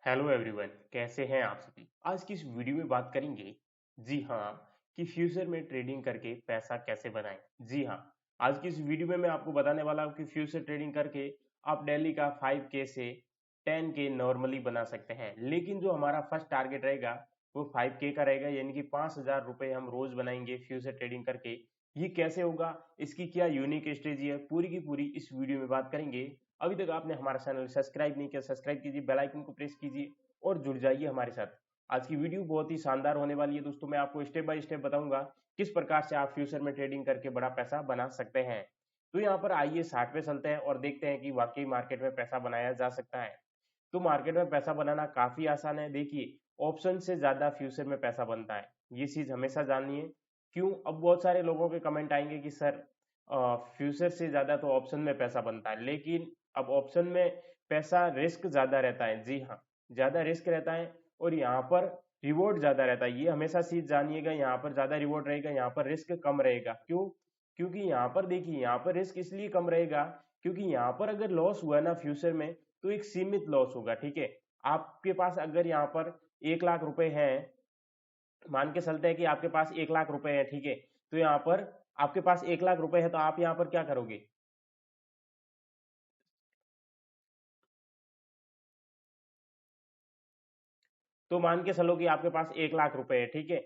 Hello everyone, कैसे हैं आप सभी। आज की इस वीडियो में बात करेंगे, जी हाँ, कि फ्यूचर में ट्रेडिंग करके पैसा कैसे बनाएं। जी हाँ, आज की इस वीडियो में मैं आपको बताने वाला हूं कि फ्यूचर ट्रेडिंग करके आप डेली का 5K से 10K नॉर्मली बना सकते हैं। लेकिन जो हमारा फर्स्ट टारगेट रहेगा वो 5K का रहेगा, यानी कि 5,000 रुपये हम रोज बनाएंगे फ्यूचर ट्रेडिंग करके। ये कैसे होगा, इसकी क्या यूनिक स्ट्रेटजी है, पूरी की पूरी इस वीडियो में बात करेंगे। अभी तक आपने हमारा चैनल सब्सक्राइब नहीं किया, सब्सक्राइब कीजिए, बेल आइकन को प्रेस कीजिए और जुड़ जाइए हमारे साथ। आज की वीडियो बहुत ही शानदार होने वाली है दोस्तों। मैं आपको स्टेप बाय स्टेप बताऊंगा किस प्रकार से आप फ्यूचर में ट्रेडिंग करके बड़ा पैसा बना सकते हैं। तो यहाँ पर आइए 60 पे चलते हैं और देखते हैं कि वाकई मार्केट में पैसा बनाया जा सकता है। तो मार्केट में पैसा बनाना काफी आसान है। देखिए, ऑप्शन से ज्यादा फ्यूचर में पैसा बनता है, ये चीज हमेशा जानिए। क्यों? अब बहुत सारे लोगों के कमेंट आएंगे कि सर फ्यूचर से ज्यादा तो ऑप्शन में पैसा बनता है, लेकिन अब ऑप्शन में पैसा रिस्क ज्यादा रहता है। जी हाँ, ज्यादा रिस्क रहता है और यहाँ पर रिवॉर्ड ज्यादा रहता है। ये हमेशा चीज जानिएगा, यहाँ पर ज्यादा रिवॉर्ड रहेगा, यहाँ पर रिस्क कम रहेगा। क्यों? क्योंकि यहाँ पर देखिए, यहाँ पर रिस्क इसलिए कम रहेगा क्योंकि यहाँ पर अगर लॉस हुआ ना फ्यूचर में, तो एक सीमित लॉस होगा। ठीक है, आपके पास अगर यहाँ पर 1 लाख रुपए है, मान के चलते हैं कि आपके पास 1 लाख रुपए है। ठीक है, तो यहाँ पर आपके पास 1 लाख रुपए है, तो आप यहाँ पर क्या करोगे? तो मान के चलो कि आपके पास 1 लाख रुपए है। ठीक है,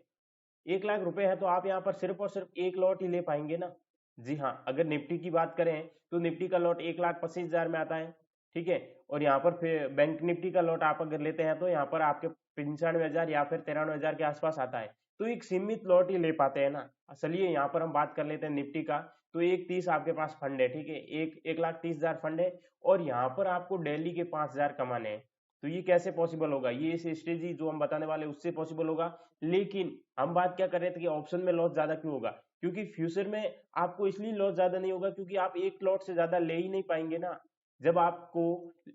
1 लाख रुपए है तो आप यहाँ पर सिर्फ और सिर्फ एक लॉट ही ले पाएंगे ना। जी हाँ, अगर निफ्टी की बात करें तो निफ्टी का लॉट 1,25,000 में आता है। ठीक है, और यहाँ पर फिर बैंक निफ्टी का लॉट आप अगर लेते हैं तो यहाँ पर आपके 95,000 या फिर 93,000 के आसपास आता है। तो एक सीमित लॉट ही ले पाते हैं ना। चलिए यहाँ पर हम बात कर लेते हैं निफ्टी का। तो 1,30 आपके पास फंड है। ठीक है, 1,30,000 फंड है और यहाँ पर आपको डेली के 5,000 कमाने हैं। तो ये कैसे पॉसिबल होगा? ये इस स्ट्रेटजी जो हम बताने वाले उससे पॉसिबल होगा। लेकिन हम बात क्या कर रहे थे कि ऑप्शन में लॉस ज्यादा क्यों होगा? क्योंकि फ्यूचर में आपको इसलिए लॉस ज्यादा नहीं होगा क्योंकि आप एक लॉट से ज्यादा ले ही नहीं पाएंगे ना। जब आपको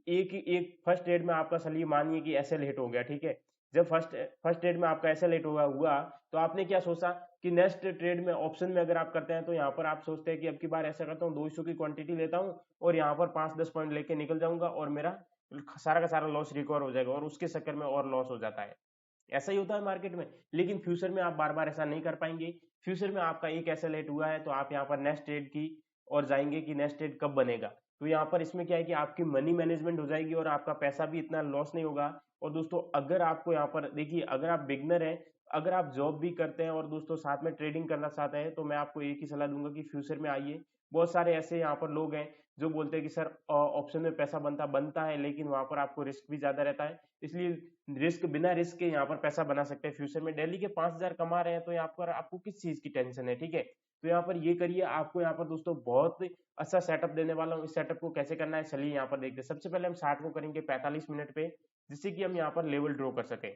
एक फर्स्ट ट्रेड में आपका, चलिए मानिए कि एसएल हिट हो गया। ठीक है, जब फर्स्ट फर्स्ट ट्रेड में आपका एसएल हिट हुआ तो आपने क्या सोचा कि नेक्स्ट ट्रेड में ऑप्शन में अगर आप करते हैं तो यहाँ पर आप सोचते हैं कि अब की बार ऐसा करता हूँ, 200 की क्वांटिटी लेता हूँ और यहाँ पर 5-10 पॉइंट लेके निकल जाऊंगा और मेरा सारा का सारा लॉस रिकवर हो जाएगा, और उसके चक्कर में और लॉस हो जाता है। ऐसा ही होता है मार्केट में। लेकिन फ्यूचर में आप बार बार ऐसा नहीं कर पाएंगे। फ्यूचर में आपका एक ऐसा लेट हुआ है तो आप यहाँ पर नेक्स्ट ट्रेड की और जाएंगे कि नेक्स्ट ट्रेड कब बनेगा। तो यहाँ पर इसमें क्या है कि आपकी मनी मैनेजमेंट हो जाएगी और आपका पैसा भी इतना लॉस नहीं होगा। और दोस्तों, अगर आपको यहाँ पर देखिए, अगर आप बिगनर हैं, अगर आप जॉब भी करते हैं और दोस्तों साथ में ट्रेडिंग करना चाहते हैं, तो मैं आपको एक ही सलाह दूंगा कि फ्यूचर में आइए। बहुत सारे ऐसे यहाँ पर लोग हैं जो बोलते हैं कि सर ऑप्शन में पैसा बनता बनता है, लेकिन वहां पर आपको रिस्क भी ज्यादा रहता है। इसलिए रिस्क, बिना रिस्क के यहाँ पर पैसा बना सकते हैं फ्यूचर में। डेली के 5,000 कमा रहे हैं तो यहाँ पर आपको किस चीज की टेंशन है? ठीक है, तो यहाँ पर ये करिए। आपको यहाँ पर दोस्तों बहुत अच्छा सेटअप देने वाला हूँ। इस सेटअप को कैसे करना है चलिए यहाँ पर देखते हैं। सबसे पहले हम 60 को करेंगे 45 मिनट पे, जिससे कि हम यहाँ पर लेवल ड्रॉ कर सके।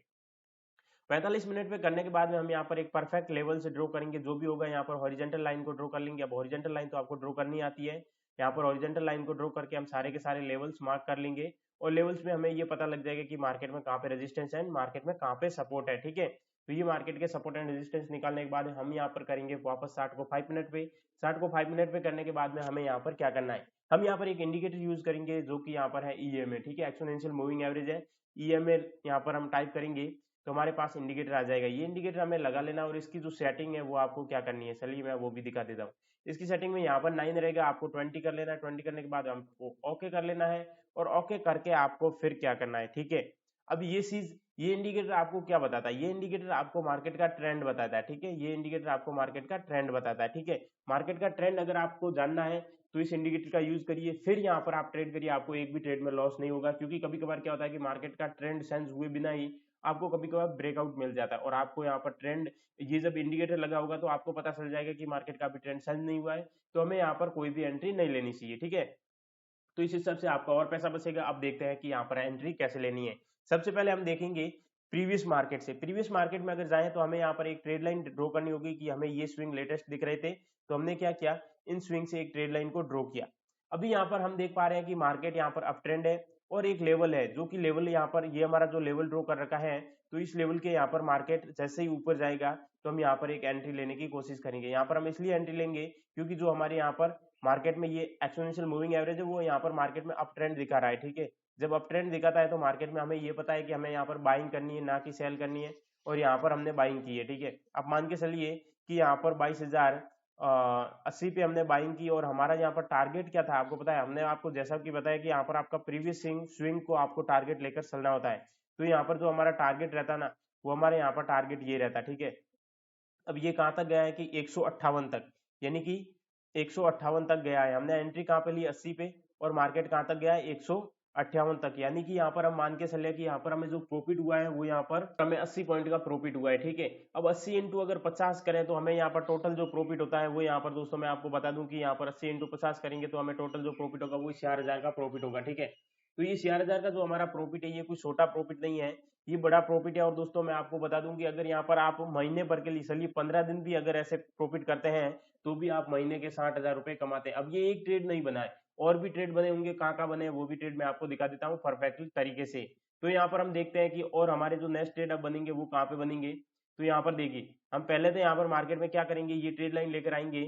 45 मिनट पे करने के बाद में हम यहाँ पर एक परफेक्ट लेवल से ड्रॉ करेंगे। जो भी होगा यहाँ पर हॉरिजेंटल लाइन को ड्रॉ कर लेंगे। अब हॉरिजेंटल लाइन तो आपको ड्रॉ करनी आती है। यहाँ पर हॉरिजेंटल लाइन को ड्रॉ करके हम सारे के सारे लेवल्स मार्क कर लेंगे और लेवल्स में हमें ये पता लग जाएगा कि मार्केट में कहाँ पे रेजिस्टेंस है, मार्केट में कहाँ पे सपोर्ट है। ठीक है, तो ये मार्केट के सपोर्ट एंड रेजिस्टेंस निकालने के बाद हम यहाँ पर करेंगे वापस 60 को 5 मिनट पे। 60 को 5 मिनट पे करने के बाद में हमें यहाँ पर क्या करना है, हम यहाँ पर एक इंडिकेटर यूज करेंगे जो कि यहाँ पर है ईएमए। ठीक है, एक्सपोनेंशियल मूविंग एवरेज है, ईएमए यहाँ पर हम टाइप करेंगे तो हमारे पास इंडिकेटर आ जाएगा। ये इंडिकेटर हमें लगा लेना और इसकी जो सेटिंग है वो आपको क्या करनी है, चलिए मैं वो भी दिखा देता हूँ। इसकी सेटिंग में यहाँ पर 9 रहेगा, आपको 20 कर लेना है। 20 करने के बाद हमको ओके कर लेना है और ओके करके आपको फिर क्या करना है। ठीक है, अब ये चीज, ये इंडिकेटर आपको क्या बताता है? ये इंडिकेटर आपको मार्केट का ट्रेंड बताता है। ठीक है, ये इंडिकेटर आपको मार्केट का ट्रेंड बताता है। ठीक है, मार्केट का ट्रेंड अगर आपको जानना है तो इस इंडिकेटर का यूज करिए, फिर यहाँ पर आप ट्रेड करिए। आपको एक भी ट्रेड में लॉस नहीं होगा, क्योंकि कभी कभार क्या होता है कि मार्केट का ट्रेंड सेंस हुए बिना ही आपको कभी कभार ब्रेकआउट मिल जाता है और आपको यहाँ पर ट्रेंड, ये जब इंडिकेटर लगा होगा तो आपको पता चल जाएगा कि मार्केट का भी ट्रेंड सेंस नहीं हुआ है, तो हमें यहाँ पर कोई भी एंट्री नहीं लेनी चाहिए। ठीक है, तो इस हिसाब से आपका और पैसा बचेगा। अब देखते हैं कि यहाँ पर एंट्री कैसे लेनी है। सबसे पहले हम देखेंगे प्रीवियस मार्केट से। प्रीवियस मार्केट में अगर जाएं तो हमें यहाँ पर एक ट्रेड लाइन ड्रॉ करनी होगी कि हमें ये स्विंग लेटेस्ट दिख रहे थे, तो हमने क्या किया, इन स्विंग से एक ट्रेड लाइन को ड्रॉ किया। अभी यहाँ पर हम देख पा रहे हैं कि मार्केट यहाँ पर अप ट्रेंड है और एक लेवल है, जो कि लेवल यहाँ पर, ये हमारा जो लेवल ड्रॉ कर रखा है, तो इस लेवल के यहाँ पर मार्केट जैसे ही ऊपर जाएगा तो हम यहाँ पर एक एंट्री लेने की कोशिश करेंगे। यहाँ पर हम इसलिए एंट्री लेंगे क्योंकि जो हमारे यहाँ पर मार्केट में ये एक्सपोनेंशियल मूविंग एवरेज है वो यहाँ पर मार्केट में अप ट्रेंड दिखा रहा है। ठीक है, जब अप ट्रेंड दिखाता है तो मार्केट में हमें ये पता है कि हमें यहाँ पर बाइंग करनी है, ना कि सेल करनी है, और यहाँ पर हमने बाइंग की है, ठीक है। अब मान के चलिए कि यहाँ पर 22,080 पे हमने बाइंग की, और हमारा यहाँ पर टारगेट क्या था आपको पता है, हमने आपको जैसा कि बताया कि यहाँ पर आपका प्रीवियस स्विंग को आपको टारगेट लेकर चलना होता है। तो यहाँ पर जो हमारा टारगेट रहता ना, वो हमारे यहाँ पर टारगेट ये रहता, ठीक है। अब ये कहाँ तक गया है कि 158 तक, यानी कि 158 तक गया है। हमने एंट्री कहाँ पे ली 80 पे, और मार्केट कहाँ तक गया है 158 तक, यानी कि यहाँ पर हम मान के चले कि यहाँ पर हमें जो प्रॉफिट हुआ है वो यहाँ पर हमें 80 पॉइंट का प्रॉफिट हुआ है, ठीक है। अब 80 इंटू अगर 50 करें तो हमें यहाँ पर टोटल जो प्रॉफिट होता है वो यहाँ पर दोस्तों मैं आपको बता दूं कि यहाँ पर 80 इंटू 50 करेंगे तो हमें टोटल जो प्रॉफिट होगा वो 4,000 का प्रॉफिट होगा, ठीक है। तो ये 4,000 का जो हमारा प्रॉफिट है ये कोई छोटा प्रॉफिट नहीं है, ये बड़ा प्रॉफिट है। और दोस्तों मैं आपको बता दूं कि अगर यहाँ पर आप महीने भर के लिए चलिए 15 दिन भी अगर ऐसे प्रॉफिट करते हैं तो भी आप महीने के 60,000 रुपए कमाते हैं। अब ये एक ट्रेड नहीं बना है, और भी ट्रेड बने होंगे, कहाँ कहाँ बने वो भी ट्रेड मैं आपको दिखा देता हूँ परफेक्टली तरीके से। तो यहाँ पर हम देखते हैं कि और हमारे जो नेक्स्ट ट्रेड अब बनेंगे वो कहाँ पे बनेंगे। तो यहाँ पर देखिए हम पहले तो यहाँ पर मार्केट में क्या करेंगे, ये ट्रेड लाइन लेकर आएंगे,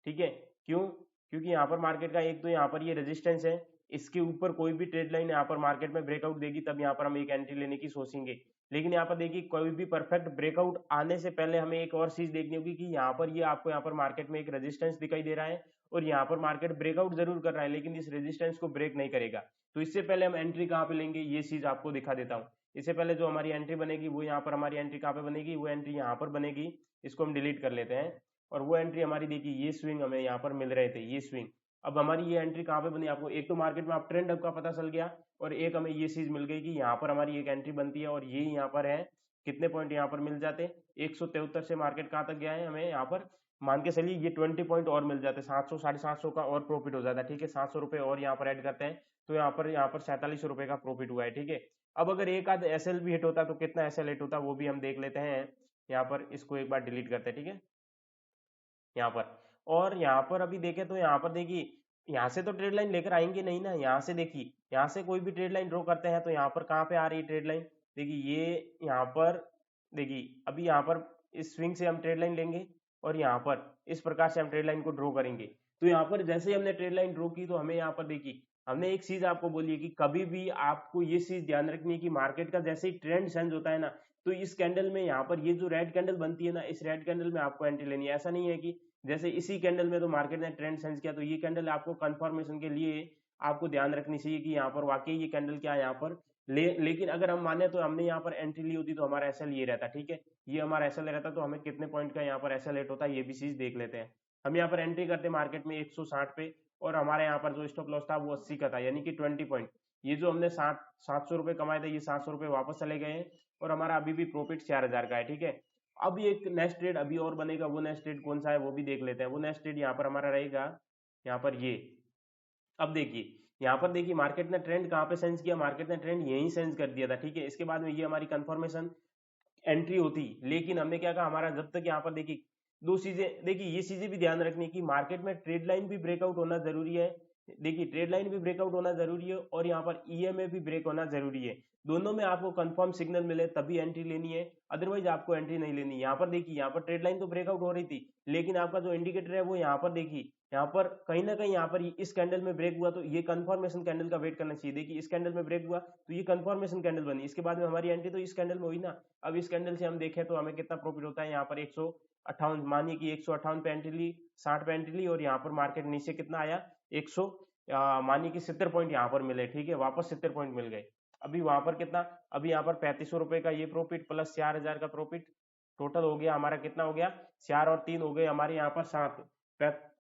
ठीक है। क्यों? क्योंकि यहाँ पर मार्केट का एक तो यहाँ पर ये रेजिस्टेंस है, इसके ऊपर कोई भी ट्रेड लाइन यहाँ पर मार्केट में ब्रेकआउट देगी तब यहाँ पर हम एक एंट्री लेने की सोचेंगे। लेकिन यहाँ पर देखिए कोई भी परफेक्ट ब्रेकआउट आने से पहले हमें एक और चीज देखनी होगी कि यहाँ पर ये आपको यहाँ पर मार्केट में एक रेजिस्टेंस दिखाई दे रहा है, और यहाँ पर मार्केट ब्रेकआउट जरूर कर रहा है लेकिन इस रेजिस्टेंस को ब्रेक नहीं करेगा। तो इससे पहले हम एंट्री कहाँ पे लेंगे ये चीज आपको दिखा देता हूँ। इससे पहले जो हमारी एंट्री बनेगी वो यहाँ पर हमारी एंट्री कहाँ पे बनेगी, वो एंट्री यहाँ पर बनेगी। इसको हम डिलीट कर लेते हैं, और वो एंट्री हमारी देखिए ये स्विंग हमें यहाँ पर मिल रहे थे, ये स्विंग। अब हमारी ये एंट्री कहाँ पे बनी, आपको एक तो मार्केट में आप ट्रेंड अब का पता चल गया, और एक हमें ये चीज मिल गई कि यहाँ पर हमारी एक एंट्री बनती है, और ये यहाँ पर है कितने पॉइंट यहाँ पर मिल जाते, 173 से मार्केट कहाँ तक गया है, हमें यहाँ पर मान के चलिए ये 20 पॉइंट और मिल जाते, 700 750 का और प्रॉफिट हो जाता है, ठीक है। 700 रुपए और यहाँ पर ऐड करते हैं तो यहाँ पर 47 रुपए का प्रॉफिट हुआ है, ठीक है। अब अगर एक आध एसएल भी हिट होता तो कितना एसएल हिट होता वो भी हम देख लेते हैं। यहाँ पर इसको एक बार डिलीट करते हैं, ठीक है, यहाँ पर। और यहाँ पर अभी देखें तो यहाँ पर देखिए यहाँ से तो ट्रेड लाइन लेकर आएंगे नहीं ना, यहाँ से देखिए यहाँ से कोई भी ट्रेड लाइन ड्रॉ करते हैं तो यहाँ पर कहाँ पे आ रही है ट्रेड लाइन, देखिए ये यहाँ पर, देखिए अभी यहाँ पर इस स्विंग से हम ट्रेड लाइन लेंगे, और यहाँ पर इस प्रकार से हम ट्रेड लाइन को ड्रॉ करेंगे। तो यहाँ पर जैसे ही हमने ट्रेड लाइन ड्रॉ की तो हमें यहाँ पर देखिए हमने एक चीज आपको बोली है कि कभी भी आपको ये चीज ध्यान रखनी है कि मार्केट का जैसे ही ट्रेंड चेंज होता है ना, तो इस कैंडल में यहाँ पर ये जो रेड कैंडल बनती है ना, इस रेड कैंडल में आपको एंट्री लेनी है। ऐसा नहीं है कि जैसे इसी कैंडल में तो मार्केट ने ट्रेंड सेंस किया तो ये कैंडल आपको कंफर्मेशन के लिए आपको ध्यान रखनी चाहिए कि यहाँ पर वाकई ये कैंडल क्या है यहाँ पर लेकिन अगर हम माने तो हमने यहाँ पर एंट्री ली होती तो हमारा एसएल ये रहता, ठीक है। ये हमारा एसएल रहता तो हमें कितने पॉइंट का यहाँ पर एसएल रेट होता है ये भी चीज देख लेते हैं। हम यहाँ पर एंट्री करते मार्केट में 160 पे, और हमारे यहाँ पर जो स्टॉप लॉस था वो 80 का था, यानी कि 20 पॉइंट। ये जो हमने 700 रुपए कमाए थे ये 700 रुपए वापस चले गए हैं, और हमारा अभी भी प्रॉफिट 4,000 का है, ठीक है। अब एक नेक्स्ट ट्रेड अभी और बनेगा, वो नेक्स्ट ट्रेड कौन सा है वो भी देख लेते हैं। वो नेक्स्ट ट्रेड यहाँ पर हमारा रहेगा यहाँ पर ये। अब देखिए यहाँ पर देखिए मार्केट ने ट्रेंड कहाँ पे सेंस किया, मार्केट ने ट्रेंड यहीं सेंस कर दिया था, ठीक है। इसके बाद में ये हमारी कंफर्मेशन एंट्री होती, लेकिन हमने क्या कहा हमारा जब तक यहाँ पर देखिए दो चीजें, देखिए ये चीजें भी ध्यान रखनी कि मार्केट में ट्रेड लाइन भी ब्रेकआउट होना जरूरी है, देखिए ट्रेड लाइन भी ब्रेकआउट होना जरूरी है, और यहाँ पर ईएमए भी ब्रेक होना जरूरी है। दोनों में आपको कंफर्म सिग्नल मिले तभी एंट्री लेनी है, अदरवाइज आपको एंट्री नहीं लेनी। यहाँ पर देखिए यहाँ पर ट्रेड लाइन तो ब्रेकआउट हो रही थी, लेकिन आपका जो इंडिकेटर है वो यहाँ पर देखिए यहाँ पर कहीं ना कहीं यहाँ पर इस कैंडल में ब्रेक हुआ तो ये कंफर्मेशन कैंडल का वेट करना चाहिए। देखिए इस कैंडल में ब्रेक हुआ तो ये कंफर्मेशन कैंडल बनी, इसके बाद में हमारी एंट्री तो इस कैंडल में हुई ना। अब इस कैंडल से हम देखें तो हमें कितना प्रॉफिट होता है, यहाँ पर 158, मानिए कि 158 पे एंट्री ली, 60 पे एंट्री ली, और यहाँ पर मार्केट नीचे कितना आया 100, मानिए कि 70 पॉइंट यहाँ पर मिले, ठीक है, वापस 70 पॉइंट मिल गए। अभी वहां पर कितना, अभी यहाँ पर 3500 रुपए का ये प्रॉफिट प्लस 4,000 का प्रॉफिट टोटल हो गया हमारा, कितना हो गया 4 और 3 हो गए हमारे यहाँ पर 7,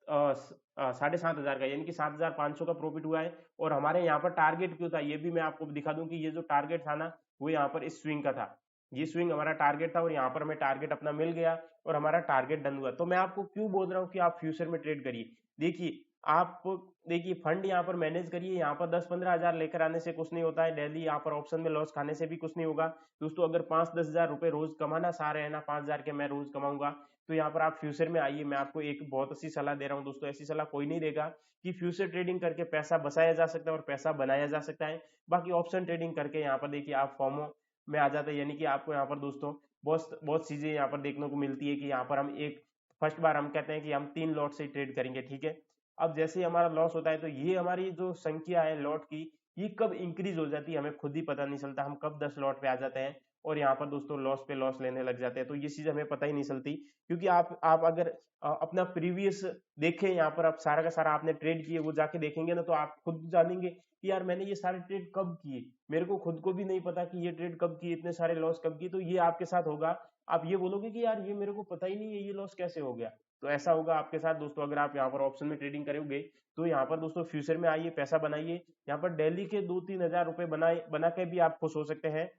7,500 का, यानी कि 7,500 का प्रॉफिट हुआ है। और हमारे यहाँ पर टारगेट क्यों था ये भी मैं आपको दिखा दूं कि ये जो टारगेट था ना वो यहाँ पर इस स्विंग का था, ये स्विंग हमारा टारगेट था, और यहाँ पर हमें टारगेट अपना मिल गया और हमारा टारगेट डन हुआ। तो मैं आपको क्यों बोल रहा हूँ कि आप फ्यूचर में ट्रेड करिए। देखिए आप देखिए फंड यहाँ पर मैनेज करिए, यहाँ पर 10-15 हजार लेकर आने से कुछ नहीं होता है, डेली यहाँ पर ऑप्शन में लॉस खाने से भी कुछ नहीं होगा दोस्तों। अगर 5-10 हजार रुपए रोज कमाना चाह रहे हैं ना, 5,000 के मैं रोज कमाऊंगा, तो यहाँ पर आप फ्यूचर में आइए। मैं आपको एक बहुत अच्छी सलाह दे रहा हूँ दोस्तों, ऐसी सलाह कोई नहीं देगा कि फ्यूचर ट्रेडिंग करके पैसा बचाया जा सकता है और पैसा बनाया जा सकता है। बाकी ऑप्शन ट्रेडिंग करके यहाँ पर देखिए आप फॉर्मो में आ जाते हैं, यानी कि आपको यहाँ पर दोस्तों बहुत बहुत चीजें यहाँ पर देखने को मिलती है कि यहाँ पर हम एक फर्स्ट बार हम कहते हैं कि हम 3 लॉट से ट्रेड करेंगे, ठीक है। अब जैसे ही हमारा लॉस होता है तो ये हमारी जो संख्या है लॉट की ये कब इंक्रीज हो जाती है हमें खुद ही पता नहीं चलता, हम कब 10 लॉट पे आ जाते हैं और यहाँ पर दोस्तों लॉस पे लॉस लेने लग जाते हैं। तो ये चीज हमें पता ही नहीं चलती, क्योंकि आप अगर अपना प्रीवियस देखें, यहाँ पर आप सारा का सारा आपने ट्रेड किए वो जाके देखेंगे ना, तो आप खुद जानेंगे कि यार मैंने ये सारे ट्रेड कब किए, मेरे को खुद को भी नहीं पता कि ये ट्रेड कब किए, इतने सारे लॉस कब किए। तो ये आपके साथ होगा, आप ये बोलोगे कि यार ये मेरे को पता ही नहीं है ये लॉस कैसे हो गया। तो ऐसा होगा आपके साथ दोस्तों, अगर आप यहाँ पर ऑप्शन में ट्रेडिंग करोगे तो यहाँ पर दोस्तों फ्यूचर में आइए, पैसा बनाइए, यहाँ पर डेली के 2-3 हजार रुपए बना के भी आप खुश हो सकते हैं,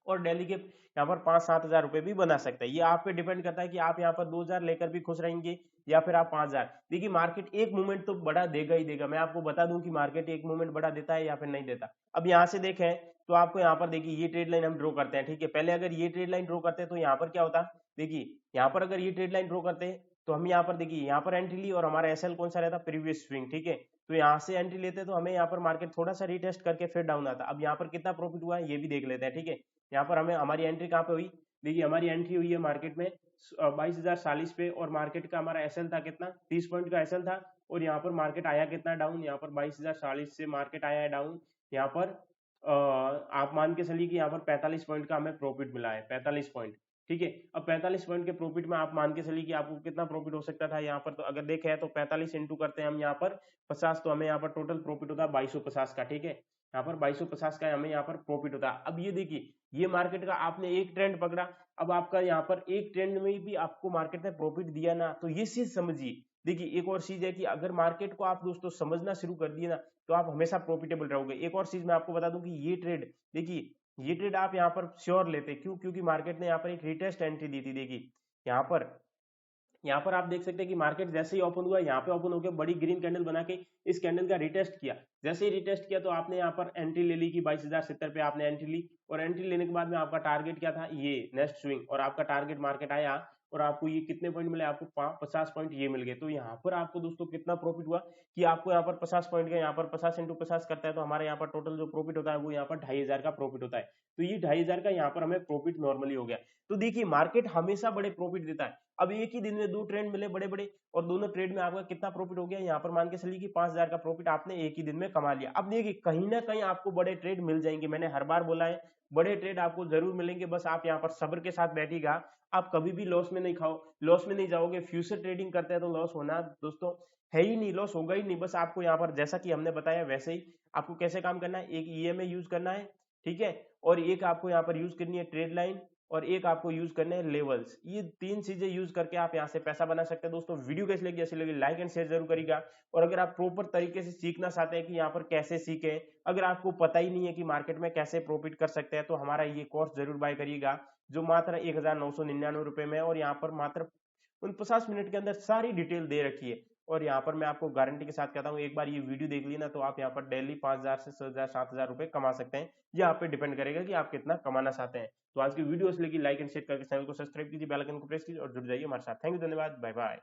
और डेली के यहाँ पर 5-7 हजार रुपए भी बना सकते हैं। ये आप पे डिपेंड करता है कि आप यहाँ पर 2 हजार लेकर भी खुश रहेंगे या फिर आप 5 हजार। देखिए मार्केट एक मूवमेंट तो बड़ा देगा ही देगा, मैं आपको बता दूं कि मार्केट एक मूवमेंट बड़ा देता है या फिर नहीं देता। अब यहाँ से देखें तो आपको यहाँ पर देखिए ये ट्रेड लाइन हम ड्रॉ करते हैं, ठीक है। पहले अगर ये ट्रेड लाइन ड्रॉ करते हैं तो यहाँ पर क्या होता, देखिए यहाँ पर अगर ये ट्रेड लाइन ड्रॉ करते हैं तो हम यहाँ पर देखिए यहाँ पर एंट्री ली और हमारा एसएल कौन सा रहता, प्रीवियस स्विंग, ठीक है। तो यहाँ से एंट्री लेते तो हमें यहाँ पर मार्केट थोड़ा सा रिटेस्ट करके फिर डाउन आता। अब यहाँ पर कितना प्रॉफिट हुआ है ये भी देख लेते हैं, ठीक है। यहाँ पर हमें हमारी एंट्री कहाँ पे हुई, देखिए हमारी एंट्री हुई है मार्केट में 22,040 पे, और मार्केट का हमारा एसएल था कितना, 30 पॉइंट का एसएल था, और यहाँ पर मार्केट आया कितना डाउन, यहाँ पर 22,040 से मार्केट आया है डाउन। यहाँ पर आप मान के चलिए कि यहाँ पर 45 पॉइंट का हमें प्रॉफिट मिला है, 45 पॉइंट, ठीक है। अब 45 पॉइंट के प्रॉफिट में आप मान के चलिए कि आपको कितना प्रॉफिट हो सकता था यहाँ पर, तो अगर देखें तो 45 इंटू करते हैं हम यहाँ पर 50, तो हमें यहाँ पर टोटल प्रॉफिट होता है 2250 का, ठीक है। यहाँ पर 2250 का हमें यहाँ पर प्रॉफिट होता है। अब ये देखिए ये मार्केट का आपने एक ट्रेंड पकड़ा, अब आपका यहाँ पर एक ट्रेंड में भी आपको मार्केट ने प्रॉफिट दिया ना, तो ये चीज समझिए। देखिए एक और चीज है कि अगर मार्केट को आप दोस्तों समझना शुरू कर दिए ना, तो आप हमेशा प्रॉफिटेबल रहोगे। एक और चीज मैं आपको बता दूं कि ये ट्रेड, देखिए ये ट्रेड आप यहाँ पर श्योर लेते, क्यों, क्योंकि मार्केट ने यहाँ पर एक रिटेस्ट एंट्री दी थी। देखिए यहाँ पर आप देख सकते हैं कि मार्केट जैसे ही ओपन हुआ, यहाँ पे ओपन होकर बड़ी ग्रीन कैंडल बना के इस कैंडल का रिटेस्ट किया। जैसे ही रिटेस्ट किया तो आपने यहाँ पर एंट्री ले ली कि 22,070 पे आपने एंट्री ली, और एंट्री लेने के बाद में आपका टारगेट क्या था, ये नेक्स्ट स्विंग, और आपका टारगेट मार्केट आया और आपको ये कितने पॉइंट मिले, आपको 50 पॉइंट ये मिल गए। तो यहाँ पर आपको दोस्तों कितना प्रॉफिट हुआ कि आपको यहाँ पर 50 पॉइंट का, यहाँ पर 50 इंटू 50 करता है तो हमारे यहाँ पर टोटल जो प्रॉफिट होता है वो यहाँ पर 2,500 का प्रॉफिट होता है। तो ये 2,500 का यहाँ पर हमें प्रॉफिट नॉर्मली हो गया। तो देखिए मार्केट हमेशा बड़े प्रॉफिट देता है। अब एक ही दिन में 2 ट्रेंड मिले बड़े बड़े, और दोनों ट्रेड में आपका कितना प्रॉफिट हो गया, यहाँ पर मान के चलिए कि 5,000 का प्रॉफिट आपने एक ही दिन में कमा लिया। अब देखिए कहीं ना कहीं आपको बड़े ट्रेड मिल जाएंगे, मैंने हर बार बोला है बड़े ट्रेड आपको जरूर मिलेंगे, बस आप यहाँ पर सब्र के साथ बैठिएगा। आप कभी भी लॉस में नहीं खाओ, लॉस में नहीं जाओगे। फ्यूचर ट्रेडिंग करते हैं तो लॉस होना दोस्तों है ही नहीं, लॉस होगा ही नहीं। बस आपको यहाँ पर जैसा कि हमने बताया वैसे ही आपको कैसे काम करना है, एक ईएमए यूज करना है, ठीक है, और एक आपको यहाँ पर यूज करनी है ट्रेड लाइन, और एक आपको यूज करने हैं लेवल्स। ये 3 चीजें यूज करके आप यहाँ से पैसा बना सकते हैं। दोस्तों वीडियो कैसी लगी, ऐसी लगी लाइक एंड शेयर जरूर करिएगा। और अगर आप प्रॉपर तरीके से सीखना चाहते हैं कि यहाँ पर कैसे सीखें, अगर आपको पता ही नहीं है कि मार्केट में कैसे प्रॉफिट कर सकते हैं, तो हमारा ये कोर्स जरूर बाय करिएगा, जो मात्र 1999 रुपए में है, और यहाँ पर मात्र 50 मिनट के अंदर सारी डिटेल दे रखी है। और यहाँ पर मैं आपको गारंटी के साथ कहता हूँ, एक बार ये वीडियो देख ली ना, तो आप यहाँ पर डेली 5,000 से 6,000 7,000 रुपए कमा सकते हैं। ये आप पे डिपेंड करेगा कि आप कितना कमाना चाहते हैं। तो आज की वीडियो इसलिए लाइक एंड शेयर करके चैनल को सब्सक्राइब कीजिए, बेल आइकन को प्रेस कीजिए और जुड़ जाइए हमारे साथ। थैंक यू, धन्यवाद, बाय बाय।